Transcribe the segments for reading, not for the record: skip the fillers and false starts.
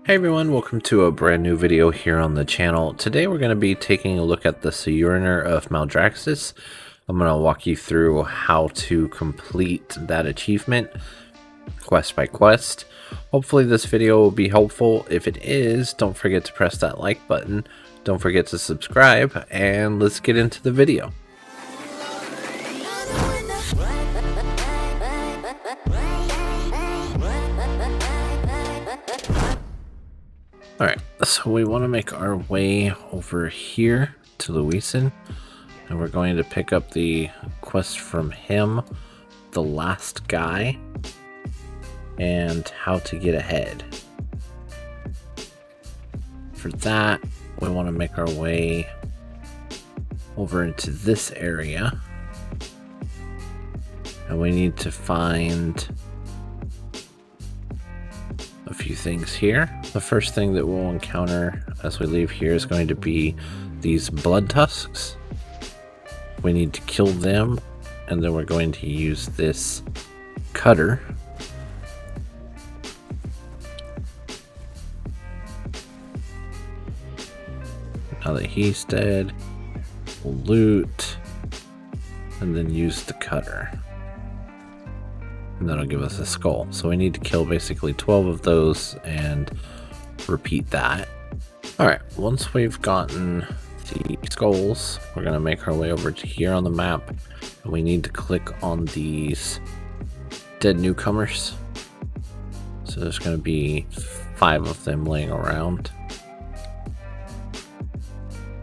Hey everyone, welcome to a brand new video here on the channel. Today we're going to be taking a look at the Sojourer of Maldraxxus. I'm going to walk you through how to complete that achievement, quest by quest. Hopefully this video will be helpful. If it is, don't forget to press that like button. Don't forget to subscribe, and let's get into the video. Alright, so we want to make our way over here to Louison, and we're going to pick up the quest from him, the last guy, and how to get ahead. For that, we want to make our way over into this area, and we need to find a few things here. The first thing that we'll encounter as we leave here is going to be these blood tusks. We need to kill them, and then we're going to use this cutter now that he's dead. We'll loot and then use the cutter, and that'll give us a skull. So we need to kill basically 12 of those and repeat that. Alright, once we've gotten the skulls, we're going to make our way over to here on the map, and we need to click on these dead newcomers. So there's going to be 5 of them laying around.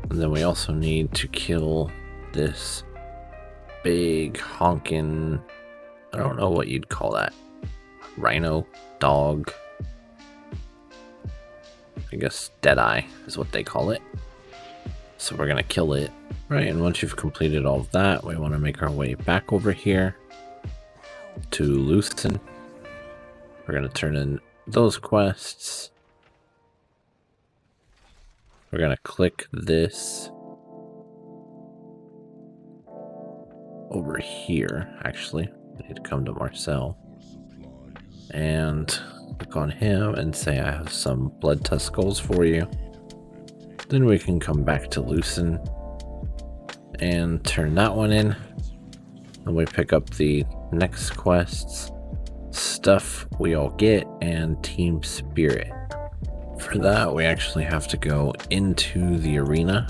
And then we also need to kill this big honkin', I don't know what you'd call that, rhino dog. I guess Deadeye is what they call it. So we're gonna kill it. Right, and once you've completed all of that, we want to make our way back over here to Louison. We're gonna turn in those quests. We're gonna click this over here, actually. We need to come to Marcel and click on him and say, I have some blood tusk skulls for you. Then we can come back to Louison and turn that one in, and we pick up the next quests, stuff we all get, and team spirit. For that, we actually have to go into the arena.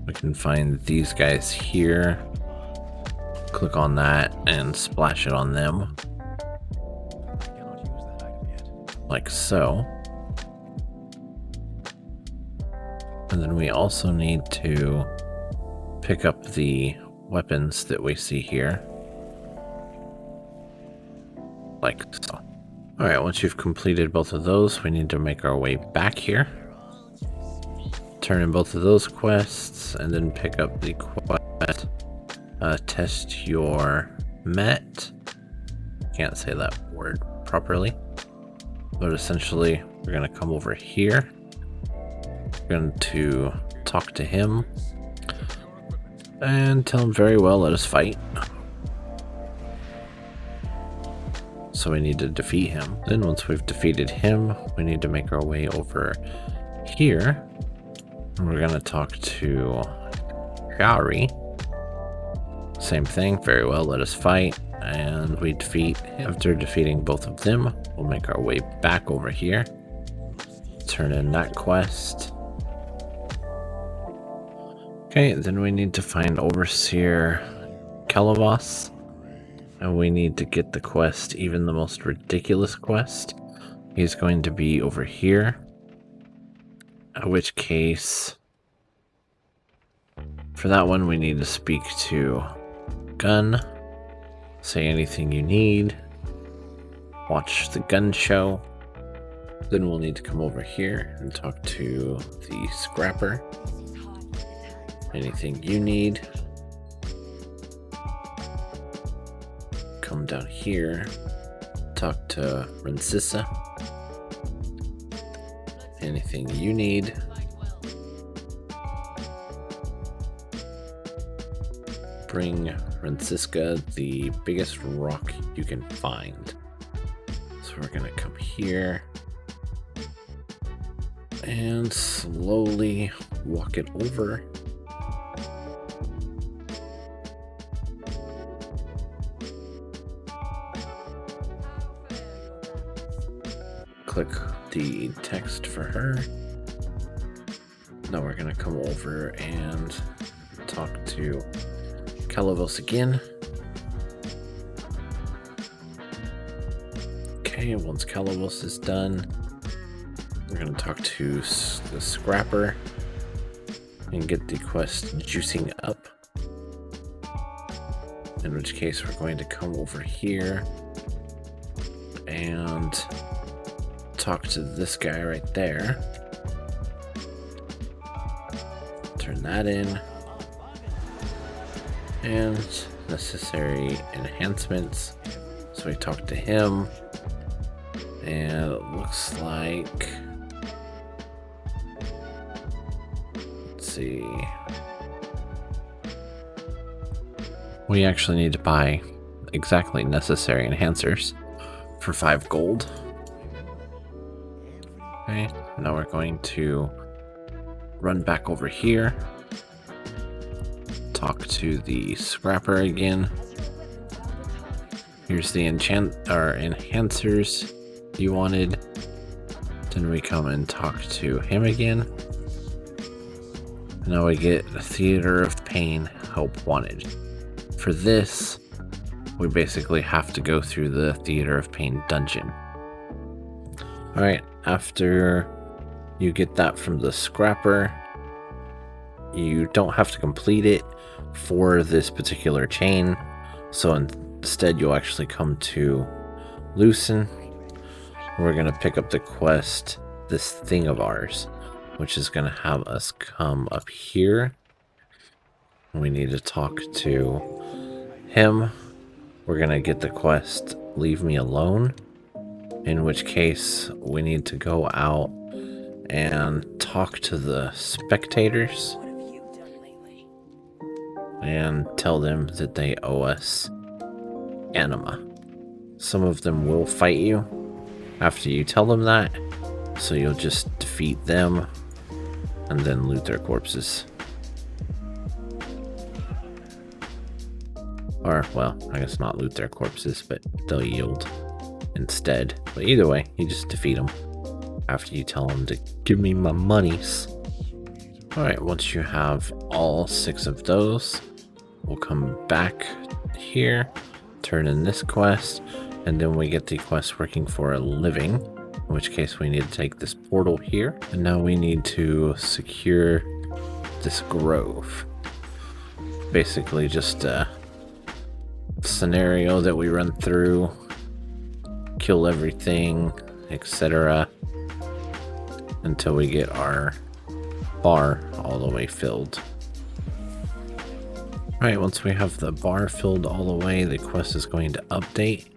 We can find these guys here, click on that and splash it on them, like so. And then we also need to pick up the weapons that we see here, like so. Alright, once you've completed both of those, we need to make our way back here, turn in both of those quests, and then pick up the quest, test your met. Can't say that word properly, but essentially we're going to come over here. We're going to talk to him and tell him, very well, let us fight. So we need to defeat him. Then once we've defeated him, we need to make our way over here. And we're going to talk to Shari. Same thing, very well, let us fight. And we defeat him. After defeating both of them, we'll make our way back over here. Turn in that quest. Okay, then we need to find Overseer Calavas. And we need to get the quest, even the most ridiculous quest. He's going to be over here. In which case, for that one, we need to speak to Gun. Say anything you need. Watch the gun show. Then we'll need to come over here and talk to the Scrapper. Anything you need. Come down here, talk to Rancissa. Anything you need. Bring Ranciska the biggest rock you can find. So we're gonna come here, And slowly walk it over. Click the text for her. Now we're gonna come over and talk to Calavos again. Okay, once Calavos is done, we're gonna talk to the Scrapper and get the quest juicing up. In which case we're going to come over here and talk to this guy right there. Turn that in. And necessary enhancements. So we talk to him. And it looks like, let's see, we actually need to buy exactly necessary enhancers for 5 gold. Okay, now we're going to run back over here, talk to the Scrapper again. Here's the enhancers you wanted. Then we come and talk to him again. Now we get the Theater of Pain help wanted. For this, we basically have to go through the Theater of Pain dungeon. Alright, after you get that from the Scrapper, you don't have to complete it for this particular chain. So instead you'll actually come to Lucen. We're going to pick up the quest, this thing of ours, which is going to have us come up here. We need to talk to him. We're going to get the quest, Leave Me Alone, in which case we need to go out and talk to the Spectators and tell them that they owe us anima. Some of them will fight you after you tell them that, so you'll just defeat them and then loot their corpses. Or, well, I guess not loot their corpses, but they'll yield instead. But either way, you just defeat them after you tell them to give me my monies. Alright, once you have all 6 of those, we'll come back here, turn in this quest, and then we get the quest Working for a Living, in which case we need to take this portal here. And now we need to secure this grove. Basically just a scenario that we run through, kill everything, etc. until we get our bar all the way filled. Alright, once we have the bar filled all the way, the quest is going to update,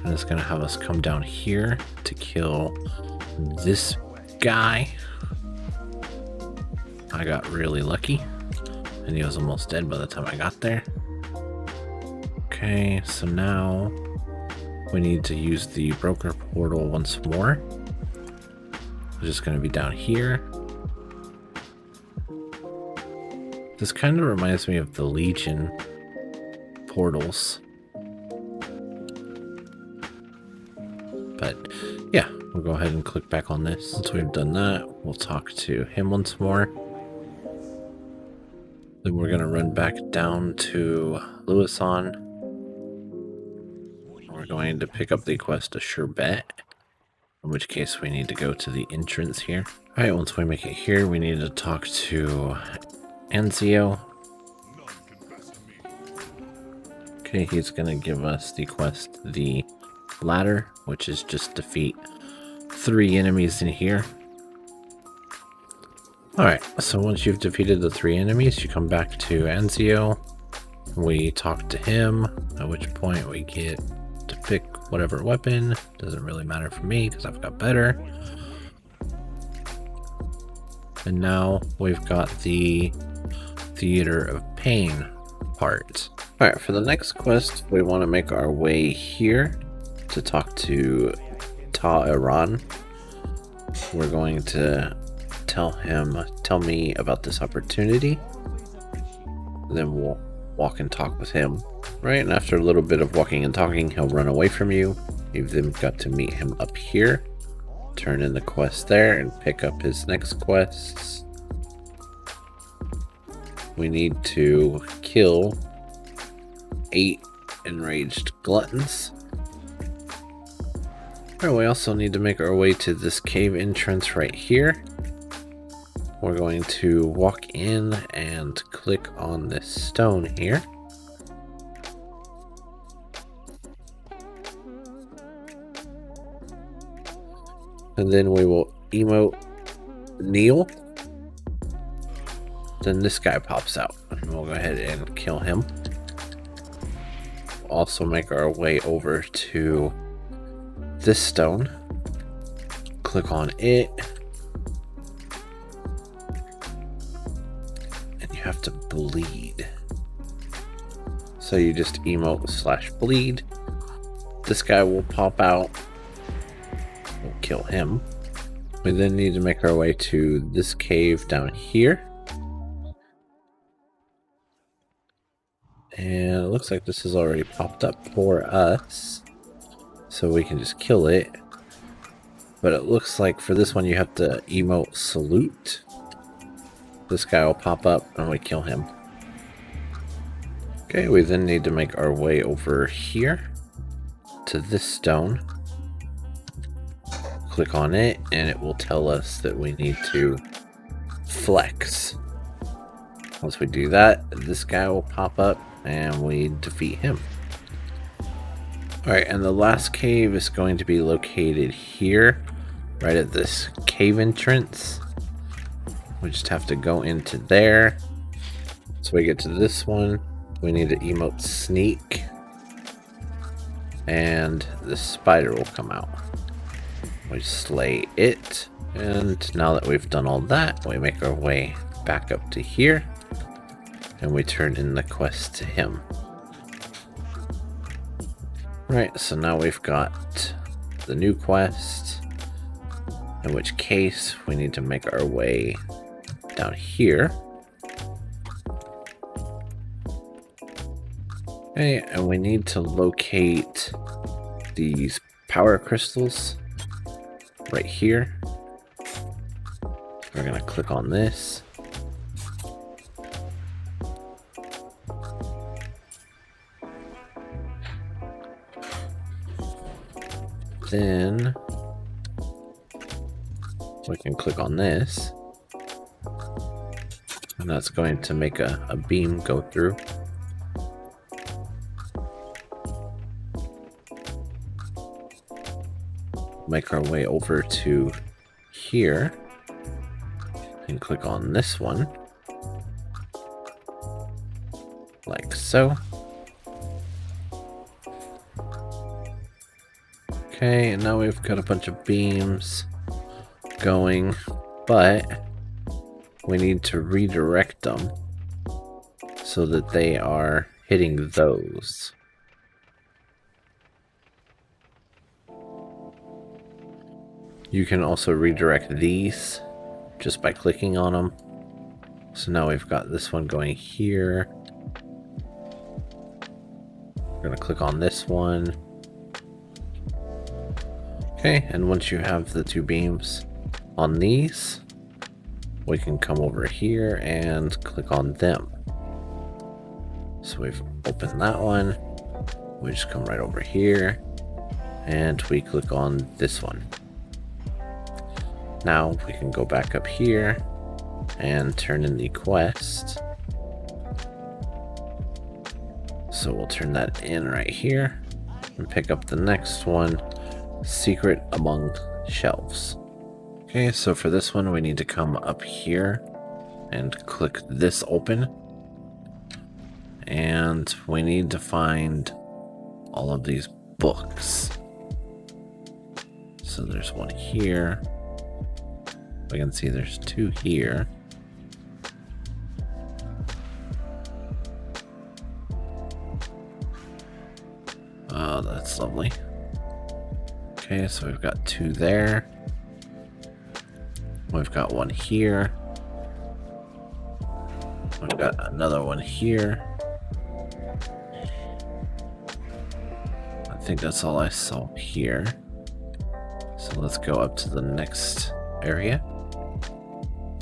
and it's going to have us come down here to kill this guy. I got really lucky, and he was almost dead by the time I got there. Okay, so now we need to use the broker portal once more. It's just going to be down here. This kind of reminds me of the Legion portals. But yeah, we'll go ahead and click back on this. Once we've done that, we'll talk to him once more. Then we're going to run back down to Louison. We're going to pick up the quest, A Sure Bet, in which case we need to go to the entrance here. Alright, once we make it here, we need to talk to Anzio. Okay, he's going to give us the quest, The Ladder, which is just defeat 3 enemies in here. Alright, so once you've defeated the 3 enemies, you come back to Anzio. We talk to him, at which point we get to pick whatever weapon. Doesn't really matter for me because I've got better. And now we've got the Theater of Pain part. Alright, for the next quest, we want to make our way here to talk to Ta Iran. We're going to tell him, tell me about this opportunity. Then we'll walk and talk with him. Right, and after a little bit of walking and talking, he'll run away from you. You've then got to meet him up here. Turn in the quest there and pick up his next quests. We need to kill 8 enraged gluttons. Alright, we also need to make our way to this cave entrance right here. We're going to walk in and click on this stone here. And then we will emote kneel. Then this guy pops out. And we'll go ahead and kill him. We'll also make our way over to this stone. Click on it. And you have to bleed. So you just emote /bleed. This guy will pop out. We'll kill him. We then need to make our way to this cave down here. And it looks like this has already popped up for us. So we can just kill it. But it looks like for this one you have to emote salute. This guy will pop up and we kill him. Okay, we then need to make our way over here to this stone. Click on it and it will tell us that we need to flex. Once we do that, this guy will pop up and we defeat him. Alright, and the last cave is going to be located here, right at this cave entrance. We just have to go into there. So we get to this one, we need to emote sneak, and the spider will come out. We slay it, and now that we've done all that, we make our way back up to here, and we turn in the quest to him. Right, so now we've got the new quest, in which case we need to make our way down here. Okay, and we need to locate these power crystals right here. We're going to click on this. Then we can click on this. And that's going to make a beam go through. Make our way over to here and click on this one like so. Okay, and now we've got a bunch of beams going, but we need to redirect them so that they are hitting those. You can also redirect these just by clicking on them. So now we've got this one going here. We're going to click on this one. Okay, and once you have the two beams on these, we can come over here and click on them. So we've opened that one. We just come right over here and we click on this one. Now we can go back up here and turn in the quest. So we'll turn that in right here and pick up the next one, Secret Among Shelves. Okay, so for this one we need to come up here and click this open. And we need to find all of these books. So there's one here. I can see there's two here. Oh, that's lovely. Okay, so we've got two there. We've got one here. We've got another one here. I think that's all I saw here. So let's go up to the next area.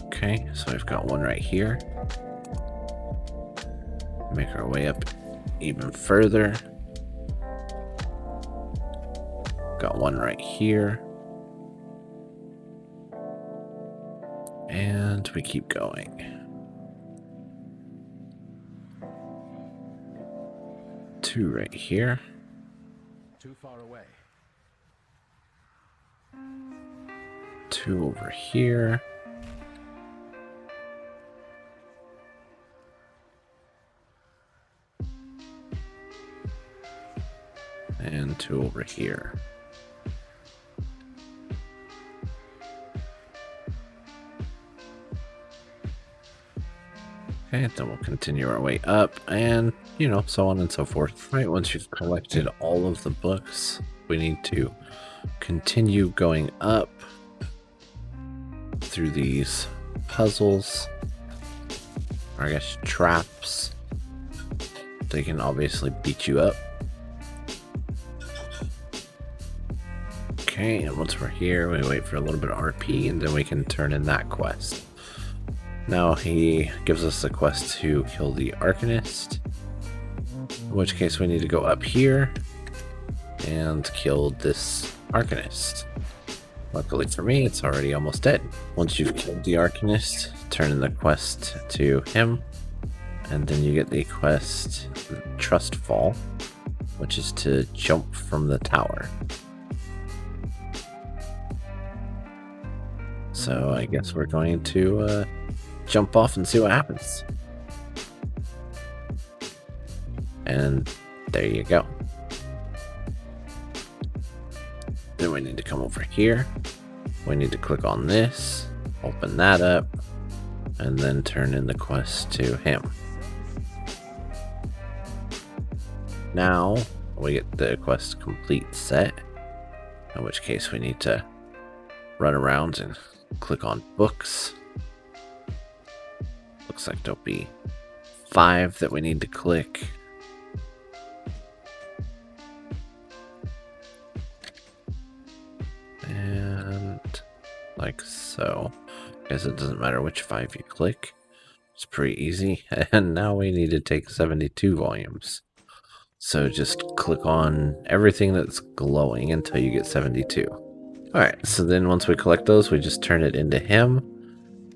Okay, so we've got one right here. Make our way up even further. Got one right here. And we keep going. Two right here. Too far away. Two over here. And two over here. Okay, then we'll continue our way up and, you know, so on and so forth. Right, once you've collected all of the books, we need to continue going up through these puzzles, or I guess traps. They can obviously beat you up. Okay, and once we're here, we wait for a little bit of RP, and then we can turn in that quest. Now he gives us the quest to kill the Arcanist, in which case we need to go up here and kill this Arcanist. Luckily for me, it's already almost dead. Once you've killed the Arcanist, turn in the quest to him, and then you get the quest Trust Fall, which is to jump from the tower. So I guess we're going to jump off and see what happens. And there you go. Then we need to come over here. We need to click on this, open that up, and then turn in the quest to him. Now we get the quest complete set, in which case we need to run around and click on books. Looks like there'll be 5 that we need to click. And like so. I guess it doesn't matter which 5 you click. It's pretty easy. And now we need to take 72 volumes. So just click on everything that's glowing until you get 72. Alright, so then once we collect those, we just turn it into him.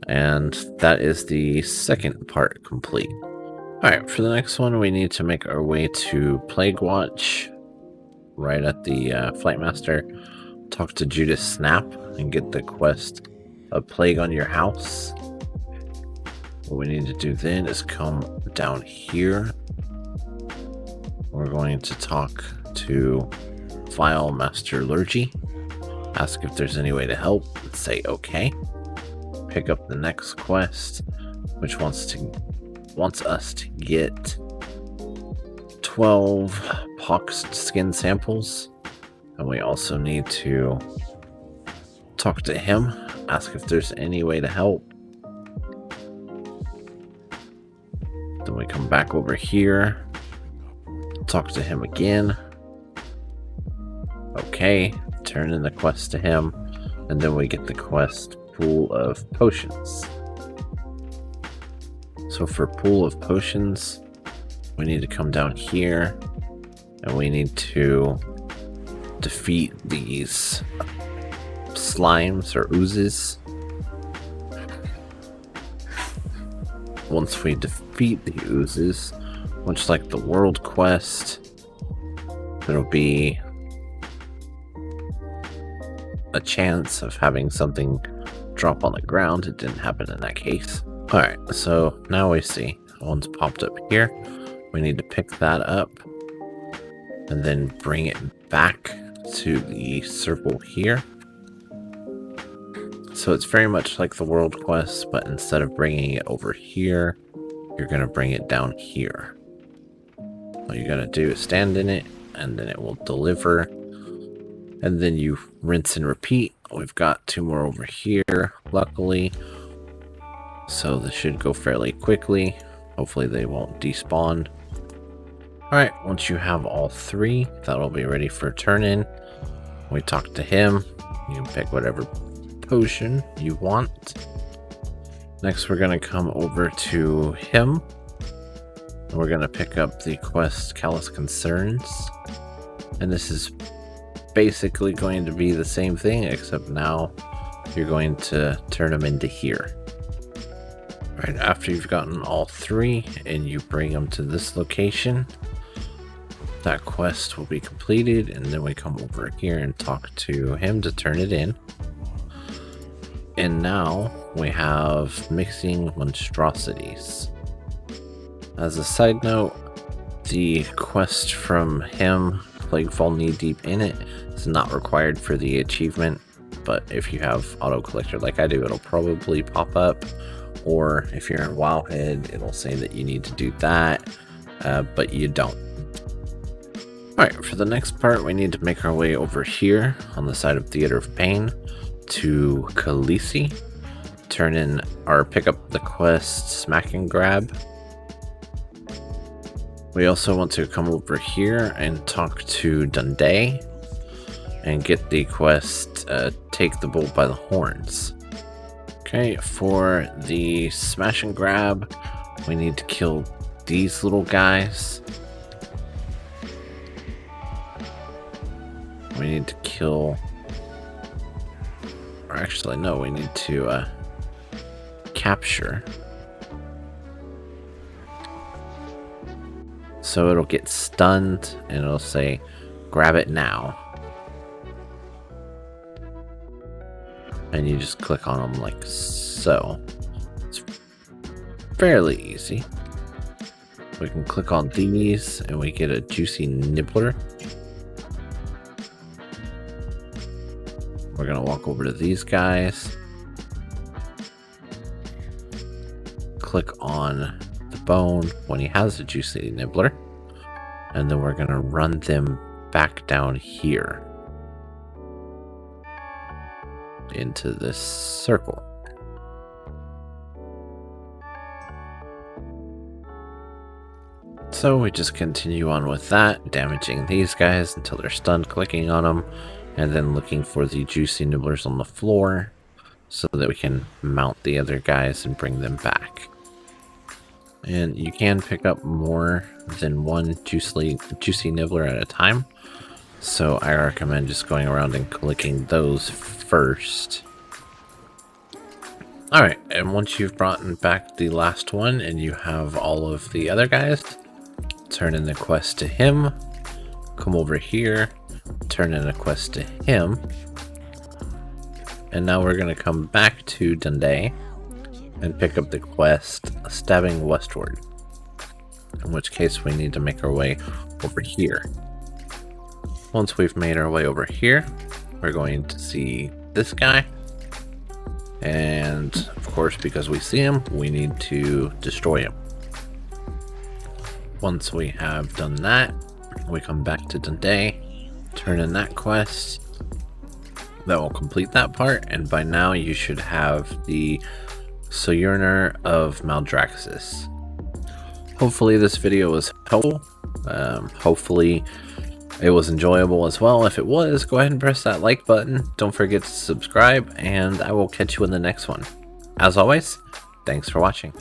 And that is the second part complete. Alright, for the next one, we need to make our way to Plague Watch, right at the Flight Master. Talk to Judas Snap and get the quest A Plague on Your House. What we need to do then is come down here. We're going to talk to File Master Lurgy, ask if there's any way to help, and say okay. Pick up the next quest, which wants us to get 12 poxed skin samples, and we also need to talk to him, ask if there's any way to help. Then we come back over here, talk to him again. Okay, turn in the quest to him, and then we get the quest Pool of Potions. So for Pool of Potions, we need to come down here, and we need to defeat these slimes or oozes. Once we defeat the oozes, much like the world quest, there'll be a chance of having something drop on the ground. It didn't happen in that case. Alright, so now we see one's popped up here. We need to pick that up and then bring it back to the circle here. So it's very much like the world quest, but instead of bringing it over here, you're going to bring it down here. All you got to do is stand in it, and then it will deliver. And then you rinse and repeat we've got 2 more over here, luckily. So this should go fairly quickly. Hopefully they won't despawn. Alright, once you have all 3, that'll be ready for turn in. We talk to him. You can pick whatever potion you want. Next, we're going to come over to him. And we're going to pick up the quest Callous Concerns. And this is basically going to be the same thing, except now you're going to turn them into here. Right after you've gotten all 3 and you bring them to this location, that quest will be completed, and then we come over here and talk to him to turn it in. And now we have Mixing Monstrosities. As a side note, the quest from him, Plaguefall Knee Deep in It, is not required for the achievement, but if you have auto collector like I do, it'll probably pop up. Or if you're in Wowhead, it'll say that you need to do that, but you don't. Alright, for the next part, we need to make our way over here on the side of Theater of Pain to Khaleesi, turn in or pick up the quest Smack and Grab. We also want to come over here and talk to Dundee and get the quest Take the Bull by the Horns. Okay, for the Smash and Grab, we need to kill these little guys. We need to kill, or actually no, we need to capture. So it'll get stunned and it'll say, grab it now. And you just click on them like so. It's fairly easy. We can click on these and we get a juicy nibbler. We're gonna walk over to these guys. Click on the bone when he has a juicy nibbler. And then we're gonna run them back down here into this circle. So we just continue on with that, damaging these guys until they're stunned, clicking on them, and then looking for the juicy nibblers on the floor so that we can mount the other guys and bring them back. And you can pick up more than one juicy nibbler at a time, so I recommend just going around and clicking those first. Alright, and once you've brought back the last one and you have all of the other guys, turn in the quest to him, come over here, turn in a quest to him, and now we're going to come back to Dundee and pick up the quest Stabbing Westward, in which case we need to make our way over here. Once we've made our way over here, we're going to see this guy, and of course because we see him, we need to destroy him. Once we have done that, we come back to Dundee, turn in that quest. That will complete that part, and by now you should have the Sojourer of Maldraxxus. Hopefully this video was helpful. Hopefully it was enjoyable as well. If it was, go ahead and press that like button. Don't forget to subscribe, and I will catch you in the next one. As always, thanks for watching.